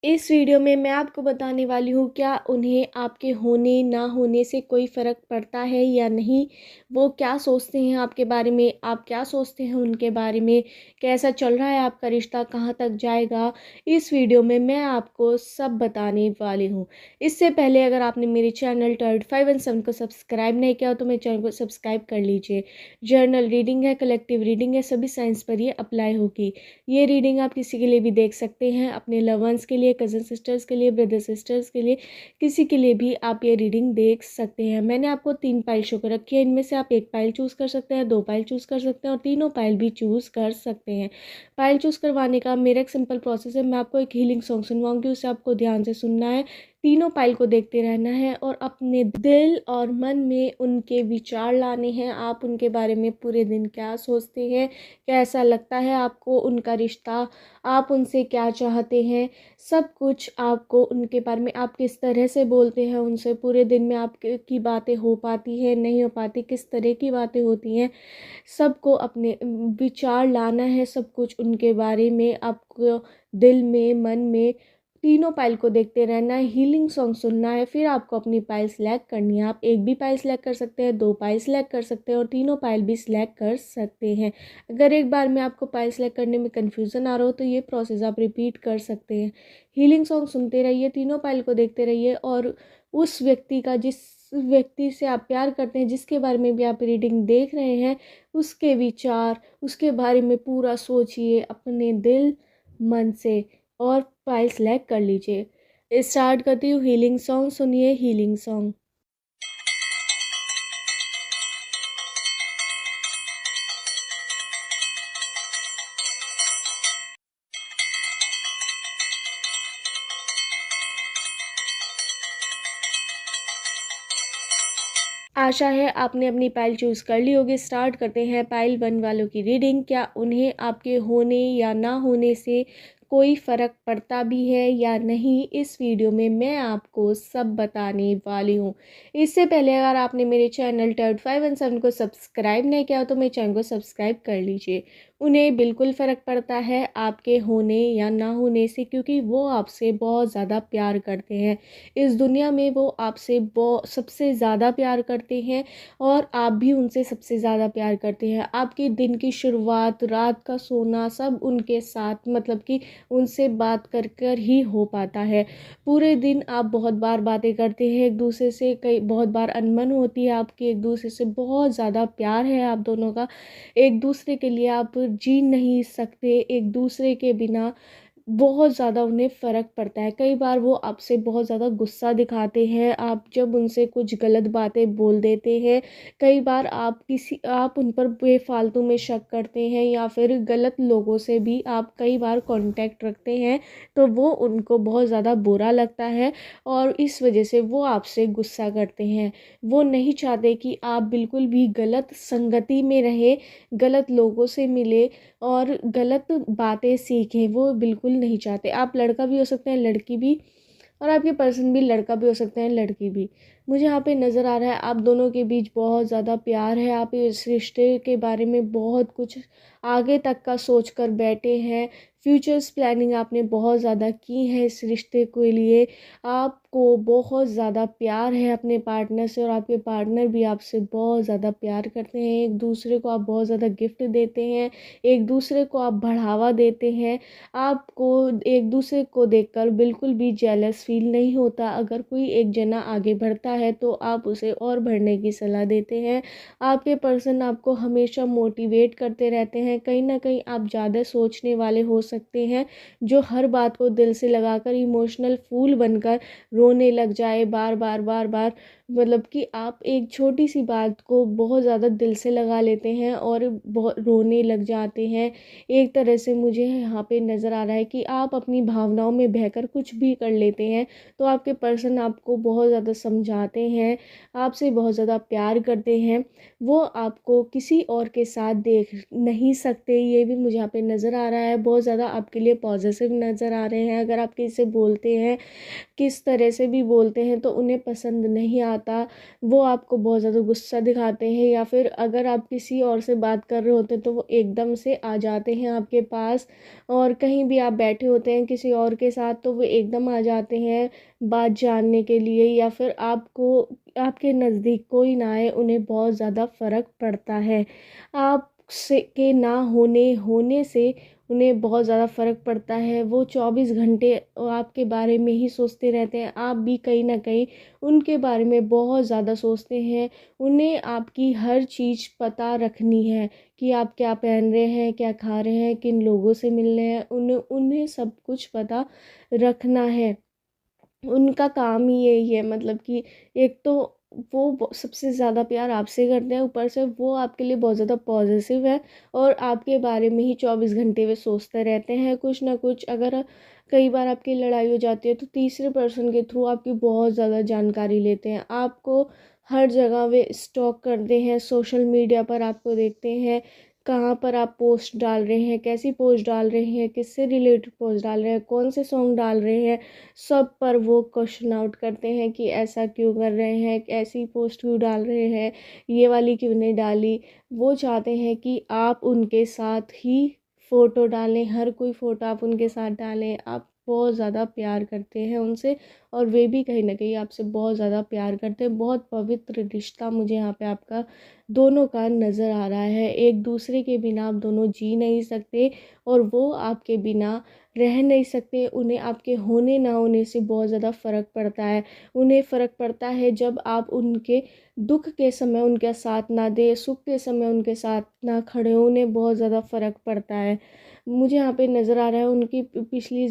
इस वीडियो में मैं आपको बताने वाली हूँ क्या उन्हें आपके होने ना होने से कोई फ़र्क पड़ता है या नहीं। वो क्या सोचते हैं आपके बारे में, आप क्या सोचते हैं उनके बारे में, कैसा चल रहा है आपका रिश्ता, कहाँ तक जाएगा। इस वीडियो में मैं आपको सब बताने वाली हूँ। इससे पहले अगर आपने मेरे चैनल टर्ड 517 को सब्सक्राइब नहीं किया हो तो मेरे चैनल को सब्सक्राइब कर लीजिए। जर्नल रीडिंग है, कलेक्टिव रीडिंग है, सभी साइंस पर ये अप्लाई होगी। ये रीडिंग आप किसी के लिए भी देख सकते हैं, अपने लव वंस के लिए, कज़न सिस्टर्स के लिए, ब्रदर सिस्टर्स के लिए, किसी के लिए भी आप ये रीडिंग देख सकते हैं। मैंने आपको 3 पाइल शो कर रखी है, इनमें से आप 1 पाइल चूज़ कर सकते हैं, 2 पाइल चूज़ कर सकते हैं और तीनों पाइल भी चूज़ कर सकते हैं। पाइल चूज़ करवाने का मेरा एक सिंपल प्रोसेस है। मैं आपको एक हीलिंग सॉन्ग सुनवाऊंगी, उसे आपको ध्यान से सुनना है, तीनों पाइल को देखते रहना है और अपने दिल और मन में उनके विचार लाने हैं। आप उनके बारे में पूरे दिन क्या सोचते हैं, कैसा लगता है आपको उनका रिश्ता, आप उनसे क्या चाहते हैं, सब कुछ आपको उनके बारे में, आप किस तरह से बोलते हैं उनसे, पूरे दिन में आपकी बातें हो पाती है नहीं हो पाती, किस तरह की बातें होती हैं, सबको अपने विचार लाना है। सब कुछ उनके बारे में आपको दिल में, मन में, तीनों पाइल को देखते रहना है, हीलिंग सॉन्ग सुनना है। फिर आपको अपनी पाइल सेलेक्ट करनी है। आप एक भी पाइल सेलेक्ट कर सकते हैं, 2 पाइल सेलेक्ट कर सकते हैं और तीनों पाइल भी सिलेक्ट कर सकते हैं। अगर एक बार में आपको पाइल सेलेक्ट करने में कन्फ्यूज़न आ रहा हो तो ये प्रोसेस आप रिपीट कर सकते हैं। हीलिंग सॉन्ग सुनते रहिए, तीनों पाइल को देखते रहिए और उस व्यक्ति का, जिस व्यक्ति से आप प्यार करते हैं, जिसके बारे में भी आप रीडिंग देख रहे हैं, उसके विचार, उसके बारे में पूरा सोचिए अपने दिल मन से और फाइल सेलेक्ट कर लीजिए। स्टार्ट करती हूँ हीलिंग सॉन्ग। सुनिए हीलिंग सॉन्ग। आशा है आपने अपनी पाइल चूज़ कर ली होगी। स्टार्ट करते हैं पाइल 1 वालों की रीडिंग। क्या उन्हें आपके होने या ना होने से कोई फ़र्क पड़ता भी है या नहीं, इस वीडियो में मैं आपको सब बताने वाली हूँ। इससे पहले अगर आपने मेरे चैनल टर्ड 517 को सब्सक्राइब नहीं किया हो तो मेरे चैनल को सब्सक्राइब कर लीजिए। उन्हें बिल्कुल फ़र्क पड़ता है आपके होने या ना होने से, क्योंकि वो आपसे बहुत ज़्यादा प्यार करते हैं। इस दुनिया में वो आपसे सबसे ज़्यादा प्यार करते हैं और आप भी उनसे सबसे ज़्यादा प्यार करते हैं। आपके दिन की शुरुआत, रात का सोना, सब उनके साथ, मतलब कि उनसे बात कर कर ही हो पाता है। पूरे दिन आप बहुत बार बातें करते हैं एक दूसरे से, कई बहुत बार अनबन होती है आपकी एक दूसरे से, बहुत ज़्यादा प्यार है आप दोनों का। एक दूसरे के लिए आप जी नहीं सकते एक दूसरे के बिना। बहुत ज़्यादा उन्हें फ़र्क पड़ता है। कई बार वो आपसे बहुत ज़्यादा गुस्सा दिखाते हैं, आप जब उनसे कुछ गलत बातें बोल देते हैं। कई बार आप उन पर बेफ़ालतू में शक करते हैं या फिर गलत लोगों से भी आप कई बार कांटेक्ट रखते हैं, तो वो उनको बहुत ज़्यादा बुरा लगता है और इस वजह से वो आपसे गुस्सा करते हैं। वो नहीं चाहते कि आप बिल्कुल भी गलत संगति में रहें, गलत लोगों से मिले और गलत बातें सीखें, वो बिल्कुल नहीं चाहते। आप लड़का भी हो सकते हैं, लड़की भी, और आपके पर्सन भी लड़का भी हो सकते हैं, लड़की भी। मुझे यहाँ पे नज़र आ रहा है आप दोनों के बीच बहुत ज़्यादा प्यार है। आप इस रिश्ते के बारे में बहुत कुछ आगे तक का सोच कर बैठे हैं। फ्यूचर्स प्लानिंग आपने बहुत ज़्यादा की है इस रिश्ते के लिए। आपको बहुत ज़्यादा प्यार है अपने पार्टनर से और आपके पार्टनर भी आपसे बहुत ज़्यादा प्यार करते हैं। एक दूसरे को आप बहुत ज़्यादा गिफ्ट देते हैं, एक दूसरे को आप बढ़ावा देते हैं। आपको एक दूसरे को देखकर बिल्कुल भी जेलस फील नहीं होता। अगर कोई एक जना आगे बढ़ता है तो आप उसे और बढ़ने की सलाह देते हैं। आपके पर्सन आपको हमेशा मोटिवेट करते रहते हैं। कहीं ना कहीं आप ज़्यादा सोचने वाले हो सकते हैं, जो हर बात को दिल से लगाकर इमोशनल फूल बनकर रोने लग जाए बार बार बार बार। मतलब कि आप एक छोटी सी बात को बहुत ज़्यादा दिल से लगा लेते हैं और बहुत रोने लग जाते हैं। एक तरह से मुझे यहाँ पे नज़र आ रहा है कि आप अपनी भावनाओं में बहकर कुछ भी कर लेते हैं, तो आपके पर्सन आपको बहुत ज़्यादा समझाते हैं, आपसे बहुत ज़्यादा प्यार करते हैं। वो आपको किसी और के साथ देख नहीं सकते, ये भी मुझे यहाँ पे नज़र आ रहा है। बहुत ज़्यादा आपके लिए पॉजिटिव नज़र आ रहे हैं। अगर आप किसी से बोलते हैं किस तरह कैसे भी बोलते हैं तो उन्हें पसंद नहीं आता, वो आपको बहुत ज़्यादा गुस्सा दिखाते हैं, या फिर अगर आप किसी और से बात कर रहे होते हैं तो वो एकदम से आ जाते हैं आपके पास, और कहीं भी आप बैठे होते हैं किसी और के साथ तो वो एकदम आ जाते हैं बात जानने के लिए, या फिर आपको आपके नज़दीक कोई ना आए, उन्हें बहुत ज़्यादा फ़र्क पड़ता है। आप से के ना होने होने से उन्हें बहुत ज़्यादा फ़र्क पड़ता है। वो 24 घंटे आपके बारे में ही सोचते रहते हैं, आप भी कहीं न कहीं उनके बारे में बहुत ज़्यादा सोचते हैं। उन्हें आपकी हर चीज़ पता रखनी है कि आप क्या पहन रहे हैं, क्या खा रहे हैं, किन लोगों से मिल रहे हैं, उन्हें उन्हें सब कुछ पता रखना है। उनका काम ही यही है, मतलब कि एक तो वो सबसे ज़्यादा प्यार आपसे करते हैं, ऊपर से वो आपके लिए बहुत ज़्यादा पॉजिटिव है और आपके बारे में ही 24 घंटे वे सोचते रहते हैं कुछ ना कुछ। अगर कई बार आपकी लड़ाई हो जाती है तो तीसरे पर्सन के थ्रू आपकी बहुत ज़्यादा जानकारी लेते हैं, आपको हर जगह वे स्टॉक करते हैं, सोशल मीडिया पर आपको देखते हैं, कहाँ पर आप पोस्ट डाल रहे हैं, कैसी पोस्ट डाल रहे हैं, किससे रिलेटेड पोस्ट डाल रहे हैं, कौन से सॉन्ग डाल रहे हैं, सब पर वो क्वेश्चन आउट करते हैं कि ऐसा क्यों कर रहे हैं, ऐसी पोस्ट क्यों डाल रहे हैं, ये वाली क्यों नहीं डाली। वो चाहते हैं कि आप उनके साथ ही फ़ोटो डालें, हर कोई फ़ोटो आप उनके साथ डालें। आप बहुत ज़्यादा प्यार करते हैं उनसे और वे भी कहीं न कहीं आपसे बहुत ज़्यादा प्यार करते हैं। बहुत पवित्र रिश्ता मुझे यहाँ पे आपका दोनों का नज़र आ रहा है। एक दूसरे के बिना आप दोनों जी नहीं सकते और वो आपके बिना रह नहीं सकते। उन्हें आपके होने ना होने से बहुत ज़्यादा फ़र्क पड़ता है। उन्हें फ़र्क पड़ता है जब आप उनके दुख के समय उनका साथ ना दें, सुख के समय उनके साथ ना खड़े हों, उन्हें बहुत ज़्यादा फ़र्क पड़ता है। मुझे यहाँ पे नज़र आ रहा है उनकी पिछली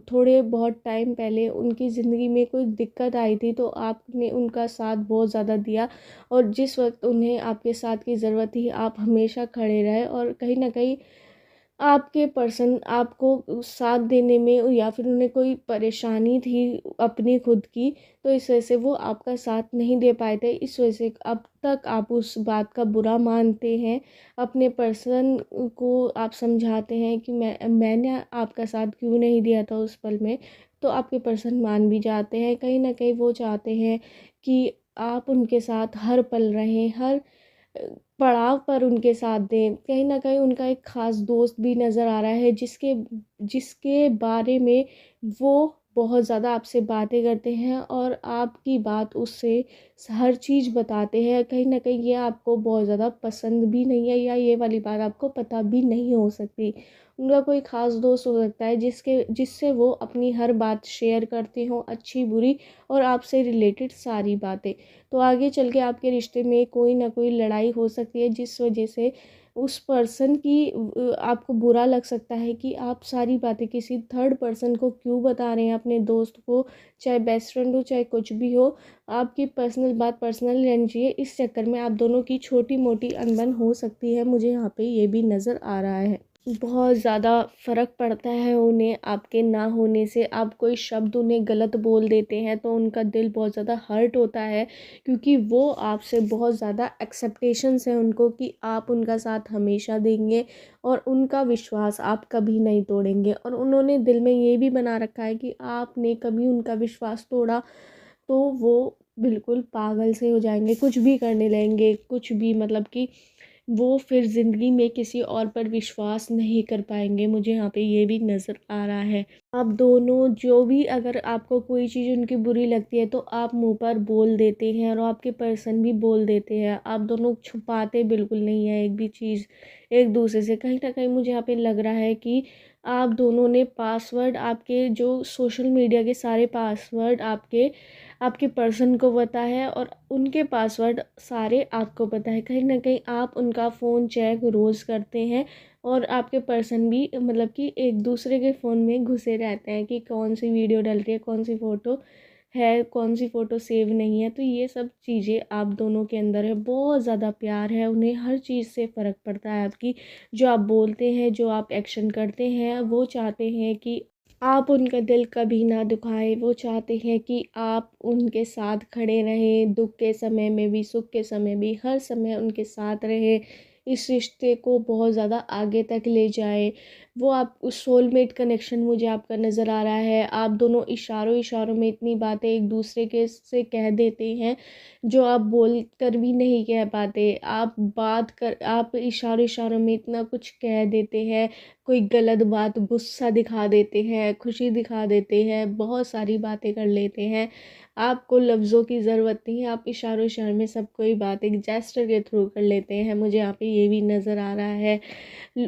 थोड़े बहुत टाइम पहले उनकी ज़िंदगी में कोई दिक्कत आई थी तो आपने उनका साथ बहुत ज़्यादा दिया, और जिस वक्त उन्हें आपके साथ की ज़रूरत थी आप हमेशा खड़े रहे, और कहीं ना कहीं आपके पर्सन आपको साथ देने में या फिर उन्हें कोई परेशानी थी अपनी खुद की, तो इस वजह से वो आपका साथ नहीं दे पाए थे। इस वजह से अब तक आप उस बात का बुरा मानते हैं, अपने पर्सन को आप समझाते हैं कि मैंने आपका साथ क्यों नहीं दिया था उस पल में, तो आपके पर्सन मान भी जाते हैं। कहीं ना कहीं वो चाहते हैं कि आप उनके साथ हर पल रहें, हर पड़ाव पर उनके साथ दें। कहीं न कहीं उनका एक ख़ास दोस्त भी नज़र आ रहा है जिसके जिसके बारे में वो बहुत ज़्यादा आपसे बातें करते हैं और आपकी बात उससे हर चीज़ बताते हैं। कहीं न कहीं ये आपको बहुत ज़्यादा पसंद भी नहीं है, या ये वाली बात आपको पता भी नहीं हो सकती। उनका कोई ख़ास दोस्त हो सकता है जिससे वो अपनी हर बात शेयर करते हों, अच्छी बुरी और आपसे रिलेटेड सारी बातें। तो आगे चल के आपके रिश्ते में कोई ना कोई लड़ाई हो सकती है जिस वजह से उस पर्सन की आपको बुरा लग सकता है कि आप सारी बातें किसी थर्ड पर्सन को क्यों बता रहे हैं, अपने दोस्त को, चाहे बेस्ट फ्रेंड हो चाहे कुछ भी हो। आपकी पर्सनल बात पर्सनल रहनी चाहिए, इस चक्कर में आप दोनों की छोटी मोटी अनबन हो सकती है। मुझे यहाँ पे ये भी नज़र आ रहा है। बहुत ज़्यादा फ़र्क पड़ता है उन्हें आपके ना होने से। आप कोई शब्द उन्हें गलत बोल देते हैं तो उनका दिल बहुत ज़्यादा हर्ट होता है, क्योंकि वो आपसे बहुत ज़्यादा एक्सेप्टेशंस है उनको कि आप उनका साथ हमेशा देंगे और उनका विश्वास आप कभी नहीं तोड़ेंगे। और उन्होंने दिल में ये भी बना रखा है कि आपने कभी उनका विश्वास तोड़ा तो वो बिल्कुल पागल से हो जाएंगे, कुछ भी करने लगेंगे, कुछ भी, मतलब कि वो फिर ज़िंदगी में किसी और पर विश्वास नहीं कर पाएंगे। मुझे यहाँ पे ये भी नज़र आ रहा है। आप दोनों जो भी, अगर आपको कोई चीज़ उनकी बुरी लगती है तो आप मुंह पर बोल देते हैं और आपके पर्सन भी बोल देते हैं। आप दोनों छुपाते बिल्कुल नहीं है एक भी चीज़ एक दूसरे से। कहीं ना कहीं मुझे यहाँ पे लग रहा है कि आप दोनों ने पासवर्ड, आपके जो सोशल मीडिया के सारे पासवर्ड आपके आपके पर्सन को पता है और उनके पासवर्ड सारे आपको पता है। कहीं ना कहीं आप उनका फ़ोन चेक रोज़ करते हैं और आपके पर्सन भी, मतलब कि एक दूसरे के फ़ोन में घुसे रहते हैं कि कौन सी वीडियो डल रही है, कौन सी फ़ोटो है, कौन सी फ़ोटो सेव नहीं है। तो ये सब चीज़ें आप दोनों के अंदर है। बहुत ज़्यादा प्यार है उन्हें, हर चीज़ से फ़र्क पड़ता है आपकी, जो आप बोलते हैं, जो आप एक्शन करते हैं। वो चाहते हैं कि आप उनका दिल कभी ना दुखाएं। वो चाहते हैं कि आप उनके साथ खड़े रहें, दुख के समय में भी, सुख के समय भी, हर समय उनके साथ रहें, इस रिश्ते को बहुत ज़्यादा आगे तक ले जाए। वो आप उस सोलमेट कनेक्शन मुझे आपका नज़र आ रहा है। आप दोनों इशारों इशारों में इतनी बातें एक दूसरे के से कह देते हैं जो आप बोल कर भी नहीं कह पाते। आप इशारों इशारों में इतना कुछ कह देते हैं, कोई गलत बात, गुस्सा दिखा देते हैं, खुशी दिखा देते हैं, बहुत सारी बातें कर लेते हैं। आपको लफ्ज़ों की ज़रूरत नहीं है, आप इशारों इशारों में सब कोई बात एक जेस्चर के थ्रू कर लेते हैं। मुझे यहाँ पे ये भी नज़र आ रहा है।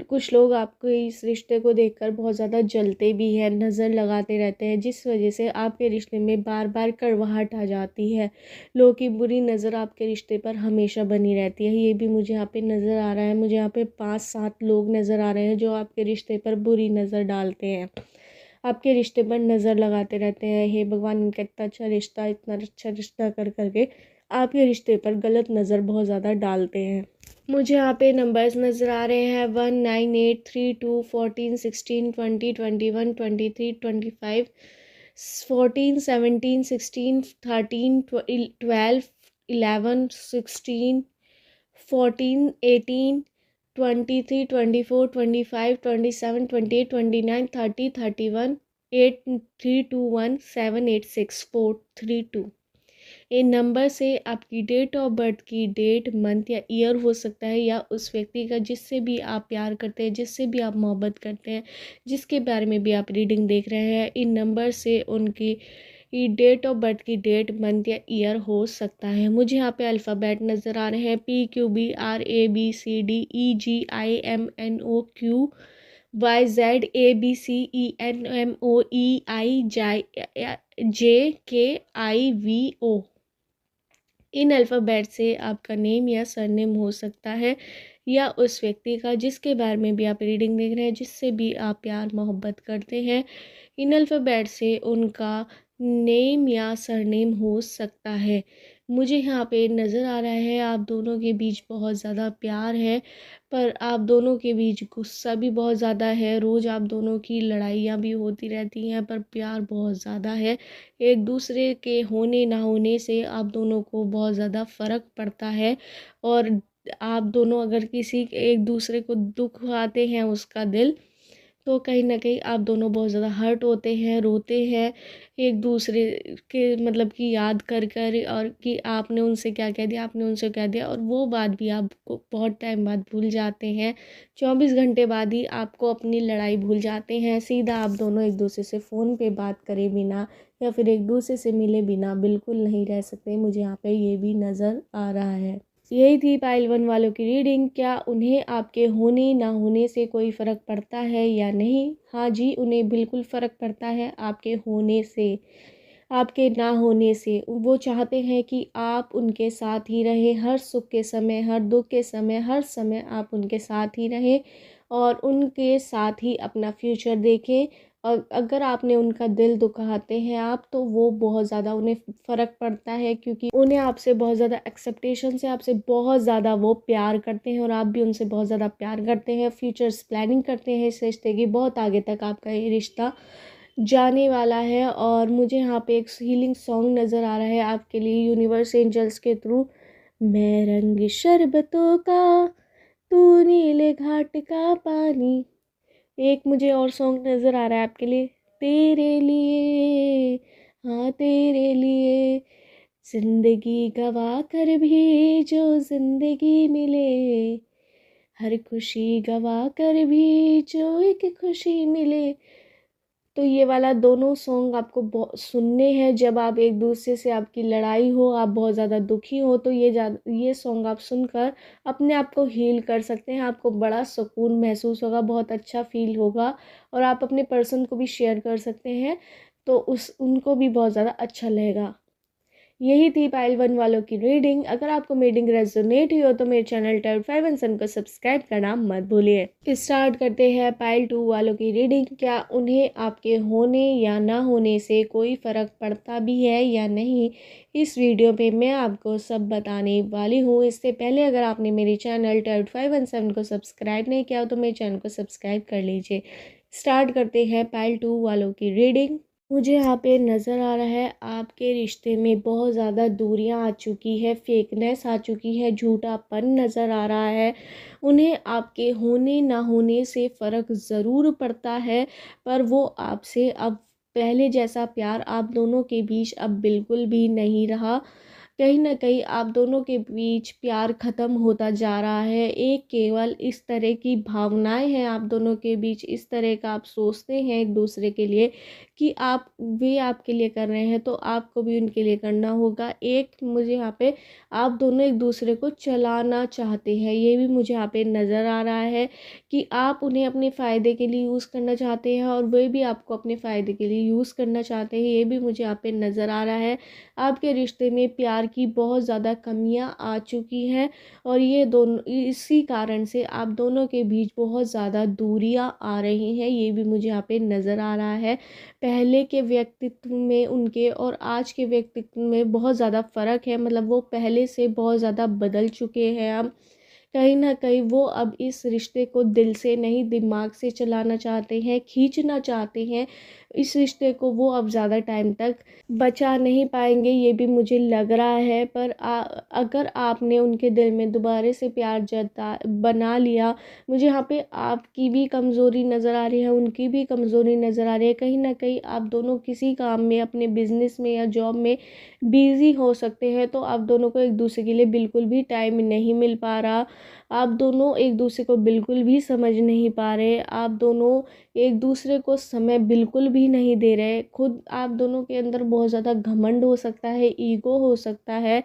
कुछ लोग आपको इस रिश्ते को देखकर बहुत ज़्यादा जलते भी हैं, नज़र लगाते रहते हैं, जिस वजह से आपके रिश्ते में बार बार कड़वाहट आ जाती है। लोगों की बुरी नज़र आपके रिश्ते पर हमेशा बनी रहती है। ये भी मुझे यहाँ पे नज़र आ रहा है। मुझे यहाँ पे 5-7 लोग नज़र आ रहे हैं जो आपके रिश्ते पर बुरी नज़र डालते हैं, आपके रिश्ते पर नज़र लगाते रहते हैं। हे भगवान, इनका इतना अच्छा रिश्ता कर करके आपके रिश्ते पर गलत नज़र बहुत ज़्यादा डालते हैं। मुझे यहाँ पे नंबर्स नज़र आ रहे हैं 19832141620212325 14 17 16 13 12 11 16 14 18 23 24 25 27 28 29 30 31 8 3 2 1 7 8 6 4 3 2। ये नंबर से आपकी डेट ऑफ बर्थ की डेट, मंथ या ईयर हो सकता है, या उस व्यक्ति का जिससे भी आप प्यार करते हैं, जिससे भी आप मोहब्बत करते हैं, जिसके बारे में भी आप रीडिंग देख रहे हैं, इन नंबर से उनकी डेट ऑफ बर्थ की डेट, मंथ या ईयर हो सकता है। मुझे यहाँ पे अल्फ़ाबेट नज़र आ रहे हैं PQBRABCDENMOQYZABCENMOEIJKIVO। इन अल्फ़ाबेट से आपका नेम या सरनेम हो सकता है, या उस व्यक्ति का जिसके बारे में भी आप रीडिंग देख रहे हैं, जिससे भी आप प्यार मोहब्बत करते हैं, इन अल्फ़ाबेट से उनका नेम या सरनेम हो सकता है। मुझे यहाँ पे नज़र आ रहा है आप दोनों के बीच बहुत ज़्यादा प्यार है, पर आप दोनों के बीच गुस्सा भी बहुत ज़्यादा है। रोज़ आप दोनों की लड़ाइयाँ भी होती रहती हैं, पर प्यार बहुत ज़्यादा है। एक दूसरे के होने ना होने से आप दोनों को बहुत ज़्यादा फ़र्क पड़ता है, और आप दोनों अगर किसी एक दूसरे को दुख आते हैं उसका दिल, तो कहीं ना कहीं आप दोनों बहुत ज़्यादा हर्ट होते हैं, रोते हैं एक दूसरे के मतलब कि याद कर कर, और कि आपने उनसे क्या कह दिया, आपने उनसे कह दिया, और वो बात भी आपको बहुत टाइम बाद भूल जाते हैं। 24 घंटे बाद ही आपको अपनी लड़ाई भूल जाते हैं। सीधा आप दोनों एक दूसरे से फ़ोन पे बात करे बिना या फिर एक दूसरे से मिले बिना बिल्कुल नहीं रह सकते। मुझे यहाँ पे ये भी नज़र आ रहा है। यही थी पाइल 1 वालों की रीडिंग। क्या उन्हें आपके होने ना होने से कोई फ़र्क पड़ता है या नहीं? हाँ जी, उन्हें बिल्कुल फ़र्क पड़ता है आपके होने से, आपके ना होने से। वो चाहते हैं कि आप उनके साथ ही रहें, हर सुख के समय, हर दुख के समय, हर समय आप उनके साथ ही रहें और उनके साथ ही अपना फ्यूचर देखें। और अगर आपने उनका दिल दुखाते हैं आप, तो वो बहुत ज़्यादा उन्हें फ़र्क पड़ता है, क्योंकि उन्हें आपसे बहुत ज़्यादा एक्सेप्टेशन से, आपसे बहुत ज़्यादा वो प्यार करते हैं और आप भी उनसे बहुत ज़्यादा प्यार करते हैं। फ्यूचर्स प्लानिंग करते हैं इस रिश्ते की, बहुत आगे तक आपका ये रिश्ता जाने वाला है। और मुझे यहाँ पे एक हीलिंग सॉन्ग नज़र आ रहा है आपके लिए यूनिवर्स एंजल्स के थ्रू। मैं रंग शरबतों का, तू नीले घाट का पानी। एक मुझे और सॉन्ग नज़र आ रहा है आपके लिए, तेरे लिए, हाँ तेरे लिए, जिंदगी गवा कर भी जो जिंदगी मिले, हर खुशी गवा कर भी जो एक खुशी मिले। तो ये वाला दोनों सॉन्ग आपको सुनने हैं जब आप एक दूसरे से, आपकी लड़ाई हो, आप बहुत ज़्यादा दुखी हो, तो ये सॉन्ग आप सुनकर अपने आप को हील कर सकते हैं। आपको बड़ा सुकून महसूस होगा, बहुत अच्छा फील होगा, और आप अपने पर्सन को भी शेयर कर सकते हैं, तो उनको भी बहुत ज़्यादा अच्छा लगेगा। यही थी पाइल 1 वालों की रीडिंग। अगर आपको मेरी रीडिंग रेजोनेट हुई हो तो मेरे चैनल टैब 5 एंड सन को सब्सक्राइब करना मत भूलिए। स्टार्ट करते हैं पाइल 2 वालों की रीडिंग। क्या उन्हें आपके होने या ना होने से कोई फ़र्क पड़ता भी है या नहीं? इस वीडियो पे मैं आपको सब बताने वाली हूँ। इससे पहले अगर आपने मेरे चैनल टैब 5 एंड 7 को सब्सक्राइब नहीं किया हो तो मेरे चैनल को सब्सक्राइब कर लीजिए। स्टार्ट करते हैं पाइल 2 वालों की रीडिंग। मुझे यहाँ पे नज़र आ रहा है आपके रिश्ते में बहुत ज़्यादा दूरियां आ चुकी है, फेकनेस आ चुकी है, झूठापन नज़र आ रहा है। उन्हें आपके होने ना होने से फ़र्क ज़रूर पड़ता है, पर वो आपसे अब पहले जैसा प्यार आप दोनों के बीच अब बिल्कुल भी नहीं रहा। कहीं न कहीं आप दोनों के बीच प्यार ख़त्म होता जा रहा है। एक केवल इस तरह की भावनाएँ हैं आप दोनों के बीच, इस तरह का आप सोचते हैं एक दूसरे के लिए कि वे आपके लिए कर रहे हैं तो आपको भी उनके लिए करना होगा। एक मुझे यहाँ पे आप दोनों एक दूसरे को चलाना चाहते हैं, ये भी मुझे यहाँ पे नज़र आ रहा है कि आप उन्हें अपने फ़ायदे के लिए यूज़ करना चाहते हैं और वे भी आपको अपने फ़ायदे के लिए यूज़ करना चाहते हैं, ये भी मुझे यहाँ पे नज़र आ रहा है। आपके रिश्ते में प्यार की बहुत ज़्यादा कमियाँ आ चुकी हैं और ये दोनों इसी कारण से आप दोनों के बीच बहुत ज़्यादा दूरियाँ आ रही हैं, ये भी मुझे यहाँ पे नज़र आ रहा है। पहले के व्यक्तित्व में उनके और आज के व्यक्तित्व में बहुत ज़्यादा फ़र्क है, मतलब वो पहले से बहुत ज़्यादा बदल चुके हैं अब। कहीं न कहीं वो अब इस रिश्ते को दिल से नहीं दिमाग से चलाना चाहते हैं, खींचना चाहते हैं। इस रिश्ते को वो अब ज़्यादा टाइम तक बचा नहीं पाएँगे, ये भी मुझे लग रहा है। पर अगर आपने उनके दिल में दोबारा से प्यार जता बना लिया, मुझे यहाँ पे आपकी भी कमज़ोरी नज़र आ रही है, उनकी भी कमज़ोरी नज़र आ रही है। कहीं न कहीं आप दोनों किसी काम में, अपने बिज़नेस में या जॉब में बिज़ी हो सकते हैं, तो आप दोनों को एक दूसरे के लिए बिल्कुल भी टाइम नहीं मिल पा रहा। आप दोनों एक दूसरे को बिल्कुल भी समझ नहीं पा रहे, आप दोनों एक दूसरे को समय बिल्कुल भी नहीं दे रहे। खुद आप दोनों के अंदर बहुत ज़्यादा घमंड हो सकता है, ईगो हो सकता है।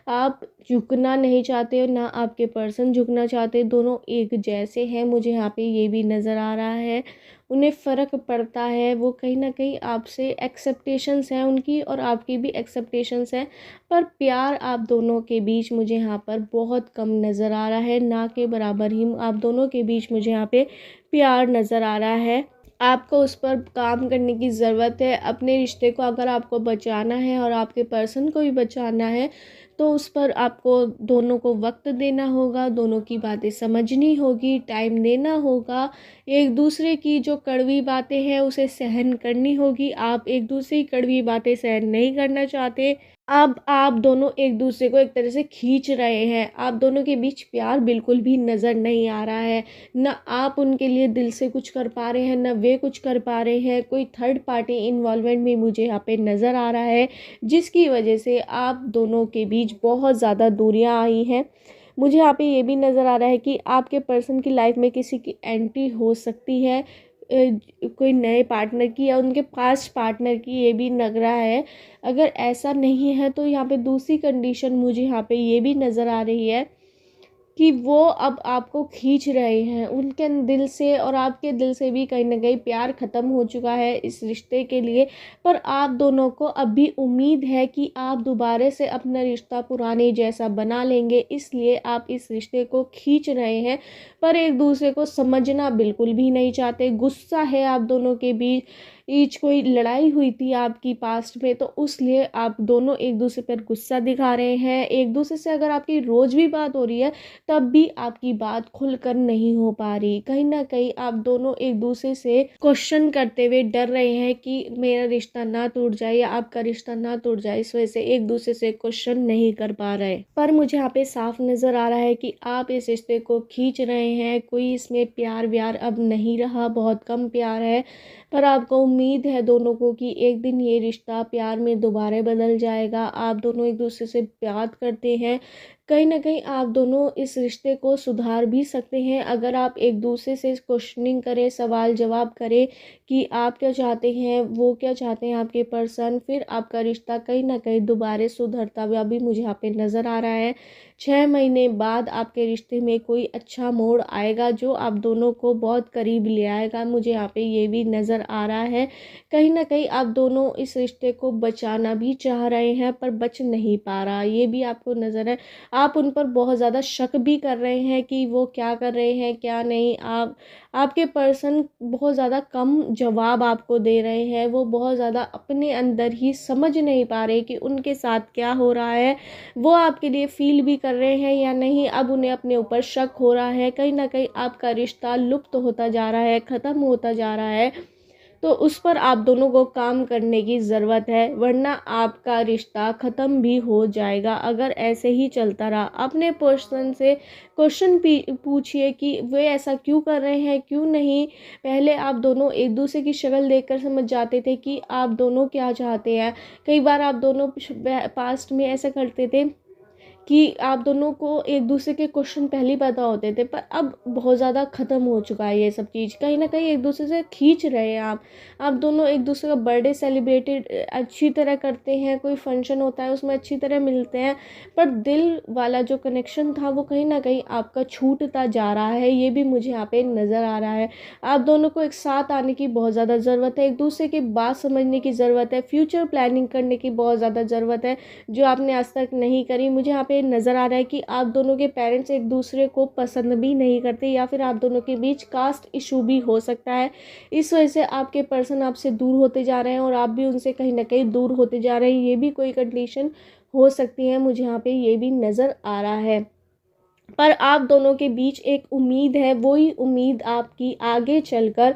आप झुकना नहीं चाहते और ना आपके पर्सन झुकना चाहते, दोनों एक जैसे हैं, मुझे यहाँ पे ये भी नज़र आ रहा है। उन्हें फ़र्क पड़ता है, वो कहीं न कहीं आपसे एक्सेप्टेशंस हैं उनकी और आपकी भी एक्सेप्टेशंस हैं, पर प्यार आप दोनों के बीच मुझे यहाँ पर बहुत कम नज़र आ रहा है, ना के बराबर ही आप दोनों के बीच मुझे यहाँ पे प्यार नज़र आ रहा है। आपको उस पर काम करने की ज़रूरत है। अपने रिश्ते को अगर आपको बचाना है और आपके पर्सन को भी बचाना है, तो उस पर आपको दोनों को वक्त देना होगा, दोनों की बातें समझनी होगी, टाइम देना होगा। एक दूसरे की जो कड़वी बातें हैं उसे सहन करनी होगी। आप एक दूसरे की कड़वी बातें सहन नहीं करना चाहते। अब आप दोनों एक दूसरे को एक तरह से खींच रहे हैं। आप दोनों के बीच प्यार बिल्कुल भी नज़र नहीं आ रहा है। ना आप उनके लिए दिल से कुछ कर पा रहे हैं, ना वे कुछ कर पा रहे हैं। कोई थर्ड पार्टी इन्वॉल्वमेंट भी मुझे यहाँ पे नज़र आ रहा है, जिसकी वजह से आप दोनों के बीच बहुत ज़्यादा दूरियां आई हैं। मुझे यहाँ पे ये भी नज़र आ रहा है कि आपके पर्सन की लाइफ में किसी की एंट्री हो सकती है, कोई नए पार्टनर की या उनके पास्ट पार्टनर की, ये भी लग रहा है। अगर ऐसा नहीं है तो यहाँ पे दूसरी कंडीशन मुझे यहाँ पे ये भी नज़र आ रही है कि वो अब आपको खींच रहे हैं उनके दिल से, और आपके दिल से भी कहीं ना कहीं प्यार ख़त्म हो चुका है इस रिश्ते के लिए। पर आप दोनों को अभी उम्मीद है कि आप दोबारा से अपना रिश्ता पुराने जैसा बना लेंगे, इसलिए आप इस रिश्ते को खींच रहे हैं, पर एक दूसरे को समझना बिल्कुल भी नहीं चाहते। गुस्सा है आप दोनों के बीच, ईच कोई लड़ाई हुई थी आपकी पास्ट में, तो उसलिए आप दोनों एक दूसरे पर गुस्सा दिखा रहे हैं। एक दूसरे से अगर आपकी रोज़ भी बात हो रही है, तब भी आपकी बात खुलकर नहीं हो पा रही। कहीं ना कहीं आप दोनों एक दूसरे से क्वेश्चन करते हुए डर रहे हैं कि मेरा रिश्ता ना टूट जाए या आपका रिश्ता ना टूट जाए, इस वजह से एक दूसरे से क्वेश्चन नहीं कर पा रहे। पर मुझे यहाँ पे साफ नज़र आ रहा है कि आप इस रिश्ते को खींच रहे हैं, कोई इसमें प्यार व्यार अब नहीं रहा, बहुत कम प्यार है। पर आपको उम्मीद है दोनों को कि एक दिन ये रिश्ता प्यार में दोबारा बदल जाएगा। आप दोनों एक दूसरे से प्यार करते हैं, कहीं ना कहीं आप दोनों इस रिश्ते को सुधार भी सकते हैं अगर आप एक दूसरे से क्वेश्चनिंग करें, सवाल जवाब करें कि आप क्या चाहते हैं, वो क्या चाहते हैं आपके पर्सन, फिर आपका रिश्ता कहीं ना कहीं दोबारा सुधरता हुआ भी मुझे यहाँ पे नज़र आ रहा है। 6 महीने बाद आपके रिश्ते में कोई अच्छा मोड़ आएगा जो आप दोनों को बहुत करीब ले आएगा, मुझे यहाँ पे ये भी नज़र आ रहा है। कहीं ना कहीं आप दोनों इस रिश्ते को बचाना भी चाह रहे हैं पर बच नहीं पा रहा, ये भी आपको नज़र है। आप उन पर बहुत ज़्यादा शक भी कर रहे हैं कि वो क्या कर रहे हैं क्या नहीं। आपके पर्सन बहुत ज़्यादा कम जवाब आपको दे रहे हैं, वो बहुत ज़्यादा अपने अंदर ही समझ नहीं पा रहे कि उनके साथ क्या हो रहा है, वो आपके लिए फील भी कर रहे हैं या नहीं। अब उन्हें अपने ऊपर शक हो रहा है, कहीं ना कहीं आपका रिश्ता लुप्त होता जा रहा है, ख़त्म होता जा रहा है। तो उस पर आप दोनों को काम करने की ज़रूरत है, वरना आपका रिश्ता ख़त्म भी हो जाएगा अगर ऐसे ही चलता रहा। अपने पर्सन से क्वेश्चन पूछिए कि वे ऐसा क्यों कर रहे हैं, क्यों नहीं। पहले आप दोनों एक दूसरे की शक्ल देखकर समझ जाते थे कि आप दोनों क्या चाहते हैं। कई बार आप दोनों पास्ट में ऐसा करते थे कि आप दोनों को एक दूसरे के क्वेश्चन पहले ही पता होते थे, पर अब बहुत ज़्यादा ख़त्म हो चुका है ये सब चीज़। कहीं ना कहीं एक दूसरे से खींच रहे हैं आप दोनों एक दूसरे का बर्थडे सेलिब्रेटेड अच्छी तरह करते हैं, कोई फंक्शन होता है उसमें अच्छी तरह मिलते हैं, पर दिल वाला जो कनेक्शन था वो कहीं ना कहीं आपका छूटता जा रहा है। ये भी मुझे यहाँ पे नज़र आ रहा है। आप दोनों को एक साथ आने की बहुत ज़्यादा ज़रूरत है, एक दूसरे की बात समझने की ज़रूरत है, फ्यूचर प्लानिंग करने की बहुत ज़्यादा ज़रूरत है जो आपने आज तक नहीं करी। मुझे यहाँ पे नज़र आ रहा है कि आप दोनों के पेरेंट्स एक दूसरे को पसंद भी नहीं करते, या फिर आप दोनों के बीच कास्ट इशू भी हो सकता है। इस वजह से आपके पर्सन आपसे दूर होते जा रहे हैं और आप भी उनसे कहीं ना कहीं दूर होते जा रहे हैं। ये भी कोई कंडीशन हो सकती है, मुझे यहाँ पे ये भी नज़र आ रहा है। पर आप दोनों के बीच एक उम्मीद है, वही उम्मीद आपकी आगे चलकर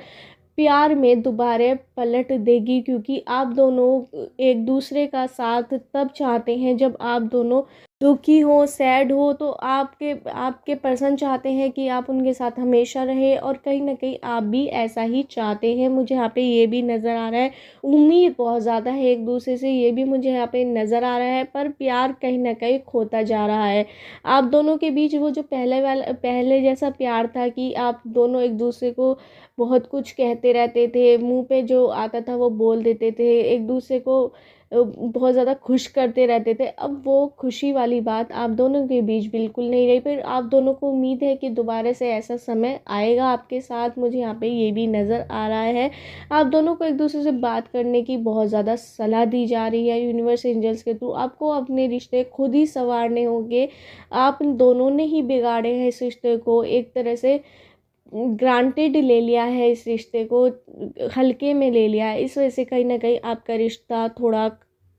प्यार में दोबारा पलट देगी, क्योंकि आप दोनों एक दूसरे का साथ तब चाहते हैं जब आप दोनों दुखी हो, सैड हो, तो आपके पर्सन चाहते हैं कि आप उनके साथ हमेशा रहे, और कहीं ना कहीं आप भी ऐसा ही चाहते हैं। मुझे यहाँ पे ये भी नज़र आ रहा है। उम्मीद बहुत ज़्यादा है एक दूसरे से, ये भी मुझे यहाँ पे नज़र आ रहा है, पर प्यार कहीं ना कहीं खोता जा रहा है। आप दोनों के बीच वो जो पहले जैसा प्यार था कि आप दोनों एक दूसरे को बहुत कुछ कहते रहते थे, मुंह पे जो आता था वो बोल देते थे, एक दूसरे को बहुत ज़्यादा खुश करते रहते थे, अब वो खुशी वाली बात आप दोनों के बीच बिल्कुल नहीं रही। फिर आप दोनों को उम्मीद है कि दोबारा से ऐसा समय आएगा आपके साथ। मुझे यहाँ पे ये भी नज़र आ रहा है। आप दोनों को एक दूसरे से बात करने की बहुत ज़्यादा सलाह दी जा रही है यूनिवर्स एंजल्स के थ्रू। आपको अपने रिश्ते खुद ही संवारने होंगे। आप दोनों ने ही बिगाड़े हैं इस रिश्ते को, एक तरह से ग्रांटेड ले लिया है, इस रिश्ते को हल्के में ले लिया है। इस वजह से कहीं ना कहीं आपका रिश्ता थोड़ा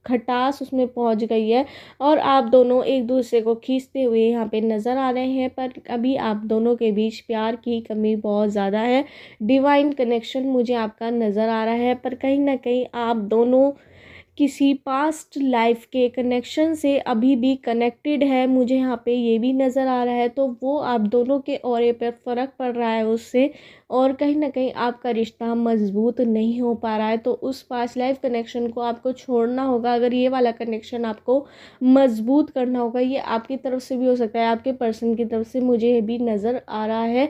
खटास उसमें पहुंच गई है, और आप दोनों एक दूसरे को खींचते हुए यहाँ पे नज़र आ रहे हैं। पर अभी आप दोनों के बीच प्यार की कमी बहुत ज़्यादा है। डिवाइन कनेक्शन मुझे आपका नज़र आ रहा है, पर कहीं ना कहीं आप दोनों किसी पास्ट लाइफ के कनेक्शन से अभी भी कनेक्टेड है, मुझे यहाँ पे ये भी नज़र आ रहा है। तो वो आप दोनों के ऑरे पर फ़र्क पड़ रहा है उससे, और कहीं ना कहीं आपका रिश्ता मजबूत नहीं हो पा रहा है। तो उस पास्ट लाइफ कनेक्शन को आपको छोड़ना होगा अगर ये वाला कनेक्शन आपको मजबूत करना होगा। ये आपकी तरफ से भी हो सकता है, आपके पर्सन की तरफ से, मुझे ये भी नज़र आ रहा है।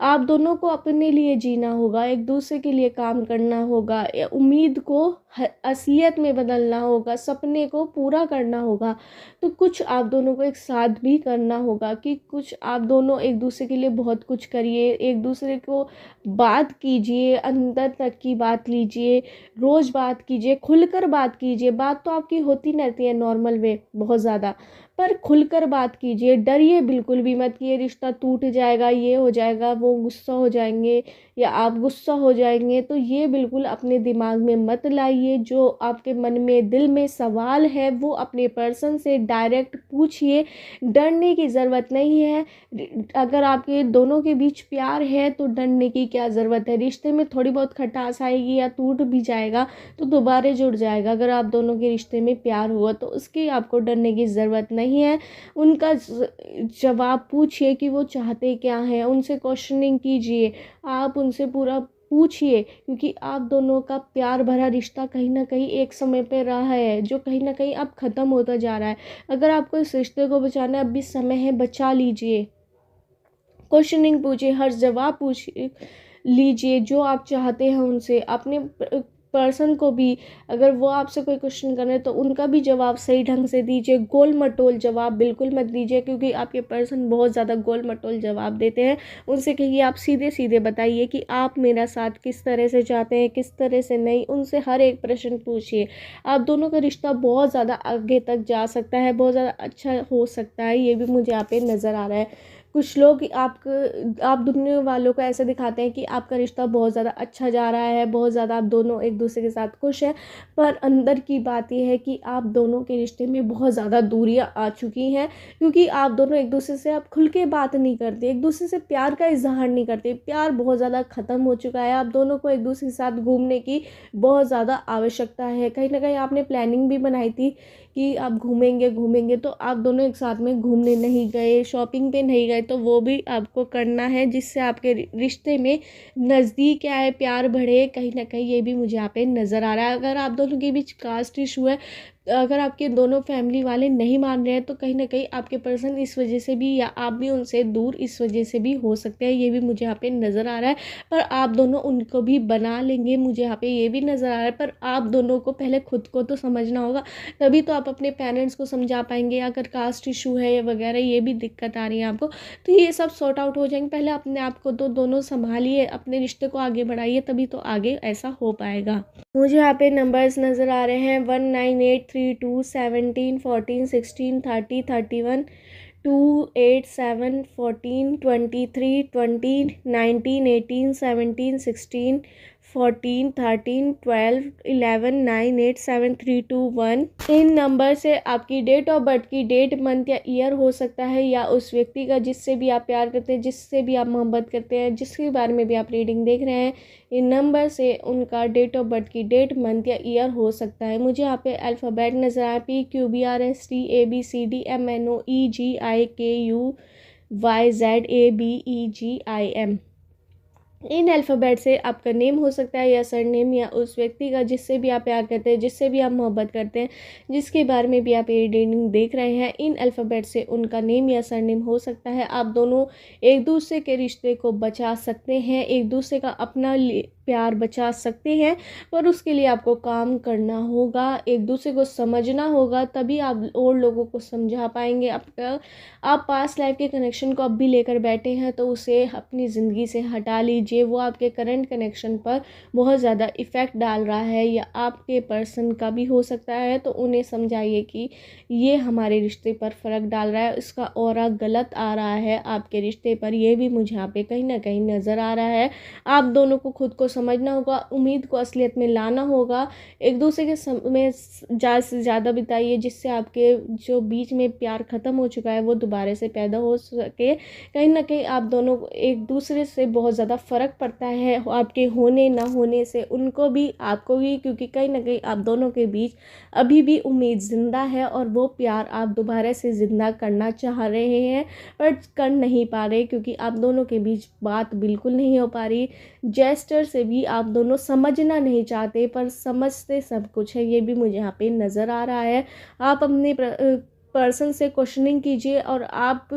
आप दोनों को अपने लिए जीना होगा, एक दूसरे के लिए काम करना होगा, उम्मीद को असलियत में बदलना होगा, सपने को पूरा करना होगा। तो कुछ आप दोनों को एक साथ भी करना होगा कि कुछ आप दोनों एक दूसरे के लिए बहुत कुछ करिए, एक दूसरे को बात कीजिए, अंदर तक की बात लीजिए, रोज़ बात कीजिए, खुलकर बात कीजिए। बात तो आपकी होती रहती है नॉर्मल वे बहुत ज़्यादा, पर खुलकर बात कीजिए। डरिए बिल्कुल भी मत कि ये रिश्ता टूट जाएगा, ये हो जाएगा, वो गुस्सा हो जाएंगे या आप गुस्सा हो जाएंगे, तो ये बिल्कुल अपने दिमाग में मत लाइए। जो आपके मन में दिल में सवाल है वो अपने पर्सन से डायरेक्ट पूछिए, डरने की ज़रूरत नहीं है। अगर आपके दोनों के बीच प्यार है तो डरने की क्या ज़रूरत है। रिश्ते में थोड़ी बहुत खटास आएगी या टूट भी जाएगा तो दोबारा जुड़ जाएगा। अगर आप दोनों के रिश्ते में प्यार हुआ तो उसकी आपको डरने की ज़रूरत नहीं है। उनका जवाब पूछिए कि वो चाहते क्या हैं, उनसे क्वेश्चनिंग कीजिए, आप उनसे पूरा पूछिए, क्योंकि आप दोनों का प्यार भरा रिश्ता कहीं ना कहीं एक समय पे रहा है जो कहीं ना कहीं अब ख़त्म होता जा रहा है। अगर आपको इस रिश्ते को बचाना अब भी समय है, बचा लीजिए। क्वेश्चनिंग पूछिए, हर जवाब पूछ लीजिए जो आप चाहते हैं उनसे। अपने पर्सन को भी अगर वो आपसे कोई क्वेश्चन कर रहे हैं तो उनका भी जवाब सही ढंग से दीजिए। गोल मटोल जवाब बिल्कुल मत दीजिए, क्योंकि आपके पर्सन बहुत ज़्यादा गोल मटोल जवाब देते हैं। उनसे कहिए आप सीधे सीधे बताइए कि आप मेरा साथ किस तरह से चाहते हैं, किस तरह से नहीं। उनसे हर एक प्रश्न पूछिए। आप दोनों का रिश्ता बहुत ज़्यादा आगे तक जा सकता है, बहुत ज़्यादा अच्छा हो सकता है। ये भी मुझे यहाँ पे नज़र आ रहा है। कुछ लोग आप दोनों वालों को ऐसा दिखाते हैं कि आपका रिश्ता बहुत ज़्यादा अच्छा जा रहा है, बहुत ज़्यादा आप दोनों एक दूसरे के साथ खुश हैं, पर अंदर की बात ये है कि आप दोनों के रिश्ते में बहुत ज़्यादा दूरियां आ चुकी हैं, क्योंकि आप दोनों एक दूसरे से अब खुल के बात नहीं करते, एक दूसरे से प्यार का इजहार नहीं करते, प्यार बहुत ज़्यादा ख़त्म हो चुका है। आप दोनों को एक दूसरे के साथ घूमने की बहुत ज़्यादा आवश्यकता है। कहीं ना कहीं आपने प्लानिंग भी बनाई थी कि आप घूमेंगे घूमेंगे, तो आप दोनों एक साथ में घूमने नहीं गए, शॉपिंग पे नहीं गए, तो वो भी आपको करना है, जिससे आपके रिश्ते में नज़दीक आए, प्यार बढ़े। कहीं ना कहीं ये भी मुझे यहाँ पे नज़र आ रहा है। अगर आप दोनों के बीच कास्ट इशू है, अगर आपके दोनों फैमिली वाले नहीं मान रहे हैं, तो कहीं ना कहीं आपके पर्सन इस वजह से भी, या आप भी उनसे दूर इस वजह से भी हो सकते हैं, ये भी मुझे यहाँ पे नज़र आ रहा है। पर आप दोनों उनको भी बना लेंगे, मुझे यहाँ पे ये भी नज़र आ रहा है। पर आप दोनों को पहले खुद को तो समझना होगा, तभी तो आप अपने पेरेंट्स को समझा पाएंगे। अगर कास्ट इशू है वगैरह, ये भी दिक्कत आ रही है आपको, तो ये सब सॉर्ट आउट हो जाएंगे। पहले अपने आप को तो दोनों संभालिए, अपने रिश्ते को आगे बढ़ाइए, तभी तो आगे ऐसा हो पाएगा। मुझे यहाँ पे नंबर्स नज़र आ रहे हैं 19832 17 14 16 30 31, 287 14 23 20 19 18 17 16 14 13 12 11 9 8 7 3 2 1। इन नंबर से आपकी डेट ऑफ बर्थ की डेट, मंथ या ईयर हो सकता है, या उस व्यक्ति का जिससे भी आप प्यार करते हैं, जिससे भी आप मोहब्बत करते हैं, जिसके बारे में भी आप रीडिंग देख रहे हैं, इन नंबर से उनका डेट ऑफ बर्थ की डेट, मंथ या ईयर हो सकता है। मुझे यहाँ पे अल्फ़ाबेट नज़र आया PQBRSTABCDMNOEGIKUYZABEGIM। इन अल्फ़ाबेट से आपका नेम हो सकता है, या सरनेम, या उस व्यक्ति का जिससे भी आप प्यार करते हैं, जिससे भी आप मोहब्बत करते हैं, जिसके बारे में भी आप ये रीडिंग देख रहे हैं, इन अल्फ़ाबेट से उनका नेम या सरनेम हो सकता है। आप दोनों एक दूसरे के रिश्ते को बचा सकते हैं, एक दूसरे का अपना प्यार बचा सकते हैं, पर उसके लिए आपको काम करना होगा, एक दूसरे को समझना होगा, तभी आप और लोगों को समझा पाएंगे। आप पास्ट लाइफ के कनेक्शन को अब भी लेकर बैठे हैं, तो उसे अपनी ज़िंदगी से हटा लीजिए। वो आपके करंट कनेक्शन पर बहुत ज़्यादा इफ़ेक्ट डाल रहा है, या आपके पर्सन का भी हो सकता है, तो उन्हें समझाइए कि ये हमारे रिश्ते पर फ़र्क डाल रहा है, इसका ऑरा गलत आ रहा है आपके रिश्ते पर, ये भी मुझे यहाँ पे कहीं ना कहीं नज़र आ रहा है। आप दोनों को खुद को समझना होगा, उम्मीद को असलियत में लाना होगा, एक दूसरे के समय ज़्यादा से ज़्यादा बिताइए, जिससे आपके जो बीच में प्यार ख़त्म हो चुका है वो दोबारा से पैदा हो सके। कहीं ना कहीं आप दोनों को एक दूसरे से बहुत ज़्यादा फ़र्क पड़ता है, आपके होने ना होने से, उनको भी आपको भी, क्योंकि कहीं ना कहीं आप दोनों के बीच अभी भी उम्मीद ज़िंदा है, और वो प्यार आप दोबारा से ज़िंदा करना चाह रहे हैं, पर कर नहीं पा रहे, क्योंकि आप दोनों के बीच बात बिल्कुल नहीं हो पा रही। जेस्चर से भी आप दोनों समझना नहीं चाहते, पर समझते सब कुछ है, ये भी मुझे यहाँ पे नज़र आ रहा है। आप अपने पर्सन से क्वेश्चनिंग कीजिए, और आप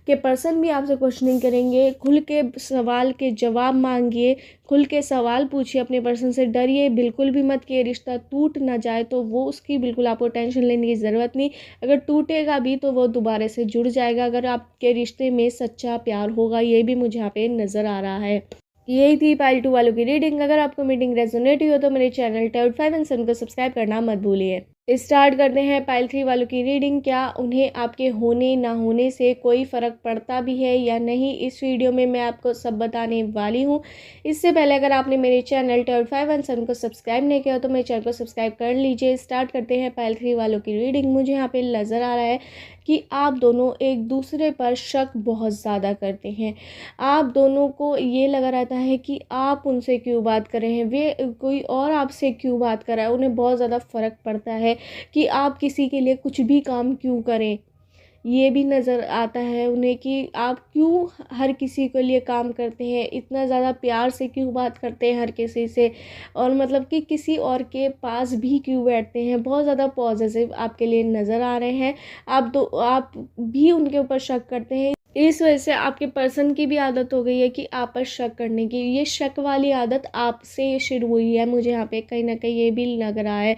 के पर्सन भी आपसे क्वेश्चनिंग करेंगे। खुल के सवाल के जवाब मांगिए, खुल के सवाल पूछिए अपने पर्सन से, डरिए बिल्कुल भी मत कि रिश्ता टूट ना जाए, तो वो उसकी बिल्कुल आपको टेंशन लेने की ज़रूरत नहीं। अगर टूटेगा भी तो वो दोबारा से जुड़ जाएगा, अगर आपके रिश्ते में सच्चा प्यार होगा, ये भी मुझे यहाँ पे नज़र आ रहा है। यही थी पाइल 2 वालों की रीडिंग। अगर आपको रीडिंग रेजोनेट हुई हो तो मेरे चैनल टाउट 5 एंड 7 को सब्सक्राइब करना मत भूलिए। स्टार्ट करते हैं पाइल 3 वालों की रीडिंग। क्या उन्हें आपके होने ना होने से कोई फ़र्क पड़ता भी है या नहीं, इस वीडियो में मैं आपको सब बताने वाली हूँ। इससे पहले अगर आपने मेरे चैनल टाउट 5 एंड 7 को सब्सक्राइब नहीं किया तो मेरे चैनल को सब्सक्राइब कर लीजिए। स्टार्ट करते हैं पाइल 3 वालों की रीडिंग। मुझे यहाँ पे नज़र आ रहा है कि आप दोनों एक दूसरे पर शक बहुत ज़्यादा करते हैं। आप दोनों को ये लगा रहता है कि आप उनसे क्यों बात कर रहे हैं, वे कोई और आपसे क्यों बात कर रहा है। उन्हें बहुत ज़्यादा फ़र्क पड़ता है कि आप किसी के लिए कुछ भी काम क्यों करें। ये भी नज़र आता है उन्हें कि आप क्यों हर किसी के लिए काम करते हैं, इतना ज़्यादा प्यार से क्यों बात करते हैं हर किसी से, और मतलब कि किसी और के पास भी क्यों बैठते हैं। बहुत ज़्यादा पॉजिटिव आपके लिए नज़र आ रहे हैं। आप भी उनके ऊपर शक करते हैं। इस वजह से आपके पर्सन की भी आदत हो गई है कि आप पर शक करने की। ये शक वाली आदत आपसे शुरू हुई है, मुझे यहाँ पे कहीं ना कहीं ये भी लग रहा है।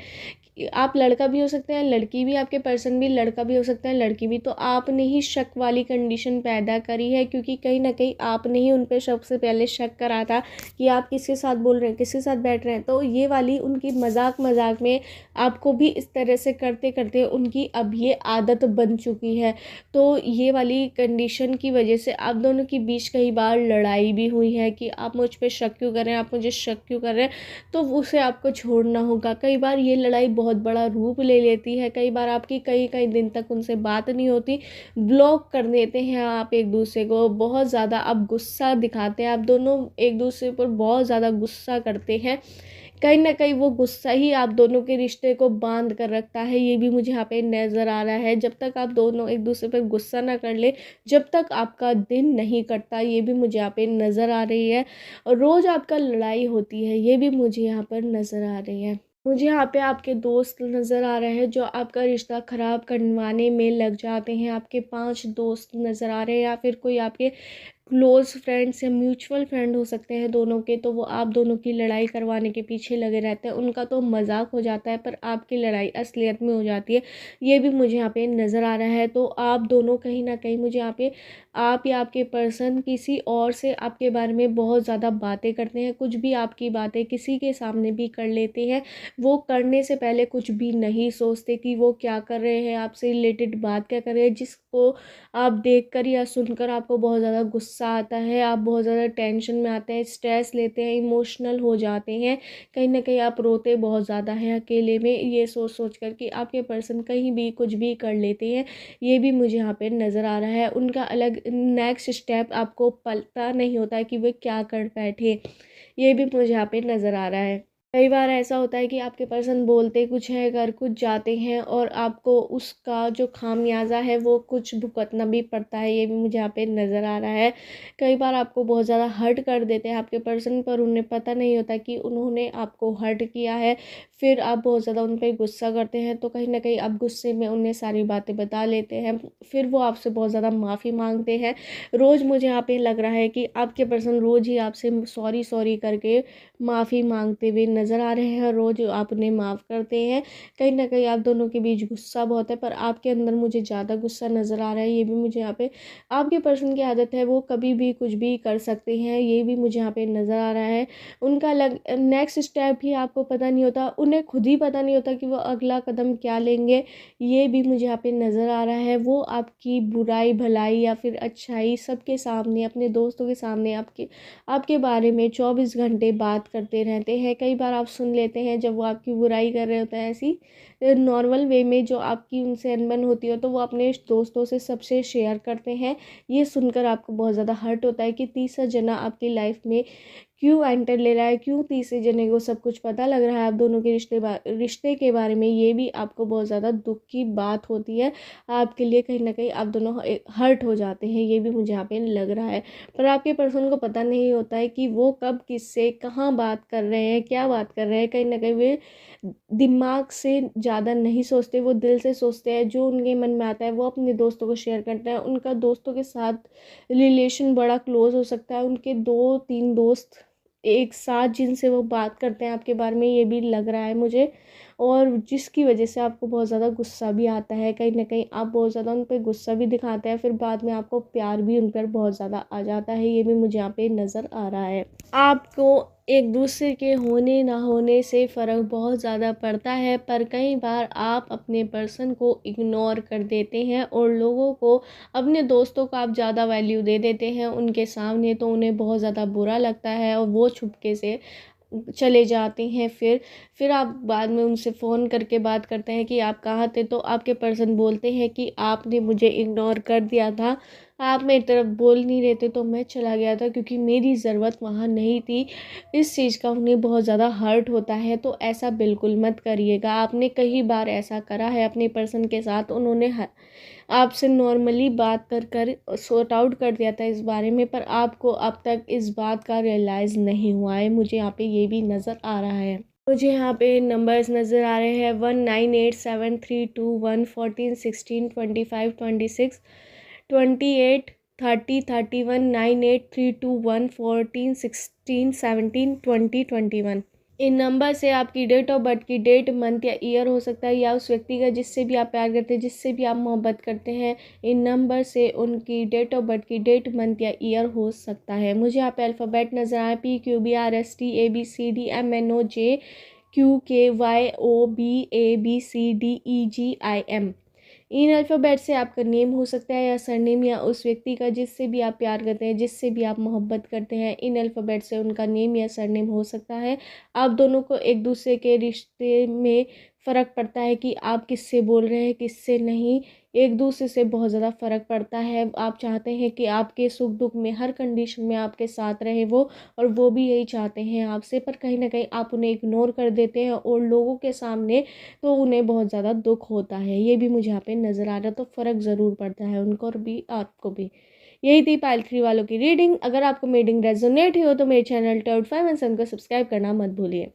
आप लड़का भी हो सकते हैं, लड़की भी, आपके पर्सन भी लड़का भी हो सकता है, लड़की भी। तो आपने ही शक वाली कंडीशन पैदा करी है, क्योंकि कहीं ना कहीं आपने ही उन पर सबसे पहले शक करा था कि आप किसके साथ बोल रहे हैं, किसके साथ बैठ रहे हैं। तो ये वाली उनकी मजाक मजाक में आपको भी इस तरह से करते करते उनकी अब ये आदत बन चुकी है। तो ये वाली कंडीशन की वजह से आप दोनों के बीच कई बार लड़ाई भी हुई है कि आप मुझ पे शक क्यों कर रहे हैं, आप मुझे शक क्यों कर रहे हैं। तो उसे आपको छोड़ना होगा। कई बार ये लड़ाई बहुत बड़ा रूप ले लेती है, कई बार आपकी कई कई दिन तक उनसे बात नहीं होती, ब्लॉक कर देते हैं आप एक दूसरे को, बहुत ज़्यादा आप गुस्सा दिखाते हैं, आप दोनों एक दूसरे पर बहुत ज़्यादा गुस्सा करते हैं। कहीं ना कहीं वो गुस्सा ही आप दोनों के रिश्ते को बांध कर रखता है, ये भी मुझे यहाँ पे नज़र आ रहा है। जब तक आप दोनों एक दूसरे पर गुस्सा ना कर ले, जब तक आपका दिन नहीं कटता, ये भी मुझे यहाँ पे नज़र आ रही है। और रोज़ आपका लड़ाई होती है, ये भी मुझे यहाँ पर नज़र आ रही है। मुझे यहाँ पे आपके दोस्त नज़र आ रहे हैं जो आपका रिश्ता ख़राब करवाने में लग जाते हैं। आपके 5 दोस्त नज़र आ रहे हैं, या फिर कोई आपके क्लोज़ फ्रेंड्स या म्यूचुअल फ्रेंड हो सकते हैं दोनों के। तो वो आप दोनों की लड़ाई करवाने के पीछे लगे रहते हैं। उनका तो मजाक हो जाता है, पर आपकी लड़ाई असलियत में हो जाती है, ये भी मुझे यहाँ पे नज़र आ रहा है। तो आप दोनों कहीं ना कहीं मुझे यहाँ पे, आप या आपके पर्सन किसी और से आपके बारे में बहुत ज़्यादा बातें करते हैं, कुछ भी आपकी बातें किसी के सामने भी कर लेते हैं। वो करने से पहले कुछ भी नहीं सोचते कि वो क्या कर रहे हैं, आपसे रिलेटेड बात क्या कर रहे हैं, जिसको आप देखकर या सुनकर आपको बहुत ज़्यादा गुस्सा आता है, आप बहुत ज़्यादा टेंशन में आते हैं, स्ट्रेस लेते हैं, इमोशनल हो जाते हैं। कहीं ना कहीं आप रोते बहुत ज़्यादा हैं अकेले में, ये सोच सोच कर कि आपके पर्सन कहीं भी कुछ भी कर लेते हैं, ये भी मुझे यहाँ पे नज़र आ रहा है। उनका अलग नेक्स्ट स्टेप आपको पता नहीं होता है कि वे क्या कर बैठे, ये भी मुझे यहाँ पे नज़र आ रहा है। कई बार ऐसा होता है कि आपके पर्सन बोलते कुछ हैं, कर कुछ जाते हैं, और आपको उसका जो खामियाजा है वो कुछ भुगतना भी पड़ता है, ये भी मुझे यहाँ पे नज़र आ रहा है। कई बार आपको बहुत ज़्यादा हर्ट कर देते हैं आपके पर्सन, पर उन्हें पता नहीं होता कि उन्होंने आपको हर्ट किया है। फिर आप बहुत ज़्यादा उन पर गुस्सा करते हैं, तो कहीं ना कहीं आप गुस्से में उन्हें सारी बातें बता लेते हैं। फिर वो आपसे बहुत ज़्यादा माफ़ी मांगते हैं। रोज़ मुझे यहाँ पे लग रहा है कि आपके पर्सन रोज़ ही आपसे सॉरी सॉरी करके माफ़ी मांगते हुए नज़र आ रहे हैं, रोज़ आप उन्हें माफ़ करते हैं। कहीं ना कहीं आप दोनों के बीच गुस्सा बहुत है, पर आपके अंदर मुझे ज़्यादा गुस्सा नज़र आ रहा है, ये भी मुझे यहाँ पे, आपके पर्सन की आदत है वो कभी भी कुछ भी कर सकते हैं, ये भी मुझे यहाँ पे नज़र आ रहा है। उनका नेक्स्ट स्टेप ही आपको पता नहीं होता, उन्हें खुद ही पता नहीं होता कि वो अगला कदम क्या लेंगे, ये भी मुझे यहाँ पे नज़र आ रहा है। वो आपकी बुराई भलाई या फिर अच्छाई सबके सामने, अपने दोस्तों के सामने आपके बारे में 24 घंटे बात करते रहते हैं। कई बार आप सुन लेते हैं जब वो आपकी बुराई कर रहे होते हैं, ऐसी नॉर्मल वे में जो आपकी उनसे अनबन होती हो, तो वो अपने दोस्तों से सबसे शेयर करते हैं। ये सुनकर आपको बहुत ज़्यादा हर्ट होता है कि तीसरा जना आपकी लाइफ में क्यों एंटर ले रहा है, क्यों तीसरे जने को सब कुछ पता लग रहा है आप दोनों के रिश्ते के बारे में, ये भी आपको बहुत ज़्यादा दुख की बात होती है आपके लिए। कहीं ना कहीं आप दोनों हर्ट हो जाते हैं, ये भी मुझे यहाँ पे लग रहा है। पर आपके पर्सन को पता नहीं होता है कि वो कब किससे कहाँ बात कर रहे हैं, क्या बात कर रहे हैं। कहीं ना कहीं वे दिमाग से ज़्यादा नहीं सोचते, वो दिल से सोचते हैं, जो उनके मन में आता है वो अपने दोस्तों को शेयर करते हैं। उनका दोस्तों के साथ रिलेशन बड़ा क्लोज हो सकता है, उनके 2-3 दोस्त एक साथ जिनसे वो बात करते हैं आपके बारे में, ये भी लग रहा है मुझे। और जिसकी वजह से आपको बहुत ज़्यादा गुस्सा भी आता है, कहीं ना कहीं आप बहुत ज़्यादा उन पर गुस्सा भी दिखाते हैं, फिर बाद में आपको प्यार भी उन पर बहुत ज़्यादा आ जाता है, ये भी मुझे यहाँ पे नज़र आ रहा है। आपको एक दूसरे के होने ना होने से फ़र्क बहुत ज़्यादा पड़ता है, पर कई बार आप अपने पर्सन को इग्नोर कर देते हैं और लोगों को, अपने दोस्तों को आप ज़्यादा वैल्यू दे देते हैं उनके सामने, तो उन्हें बहुत ज़्यादा बुरा लगता है और वो चुपके से चले जाते हैं। फिर आप बाद में उनसे फ़ोन करके बात करते हैं कि आप कहाँ थे, तो आपके पर्सन बोलते हैं कि आपने मुझे इग्नोर कर दिया था, आप मेरी तरफ बोल नहीं रहे थे, तो मैं चला गया था क्योंकि मेरी ज़रूरत वहाँ नहीं थी। इस चीज़ का उन्हें बहुत ज़्यादा हर्ट होता है, तो ऐसा बिल्कुल मत करिएगा। आपने कई बार ऐसा करा है अपने पर्सन के साथ, उन्होंने आपसे नॉर्मली बात कर सॉर्ट आउट कर दिया था इस बारे में, पर आपको अब तक इस बात का रियलाइज़ नहीं हुआ है, मुझे यहाँ पे ये भी नज़र आ रहा है। मुझे यहाँ पे नंबर्स नज़र आ रहे हैं 1987321114162526 28 30 31 98 321 14 16 17 20 21। इन नंबर से आपकी डेट ऑफ बर्थ की डेट, मंथ या ईयर हो सकता है, या उस व्यक्ति का जिससे भी आप प्यार करते हैं, जिससे भी आप मोहब्बत करते हैं, इन नंबर से उनकी डेट ऑफ बर्थ की डेट, मंथ या ईयर हो सकता है। मुझे यहाँ पे अल्फ़ाबेट नज़र आए PQBRSTABCDMNOJQKYOBABCDEGIM। इन अल्फ़ाबेट से आपका नेम हो सकता है या सरनेम, या उस व्यक्ति का जिससे भी आप प्यार करते हैं, जिससे भी आप मोहब्बत करते हैं, इन अल्फ़ाबेट से उनका नेम या सरनेम हो सकता है। आप दोनों को एक दूसरे के रिश्ते में फ़र्क पड़ता है कि आप किससे बोल रहे हैं, किससे नहीं। एक दूसरे से बहुत ज़्यादा फ़र्क पड़ता है। आप चाहते हैं कि आपके सुख दुख में, हर कंडीशन में आपके साथ रहे वो, और वो भी यही चाहते हैं आपसे, पर कहीं ना कहीं आप उन्हें इग्नोर कर देते हैं और लोगों के सामने तो उन्हें बहुत ज़्यादा दुख होता है। ये भी मुझे यहाँ पे नज़र आ रहा है, तो फ़र्क ज़रूर पड़ता है उनको और भी आपको भी। यही थी पाइल 3 वालों की रीडिंग। अगर आपको रीडिंग रेजोनेट हो तो मेरे चैनल टर्ड 5 एंड 7 को सब्सक्राइब करना मत भूलिए।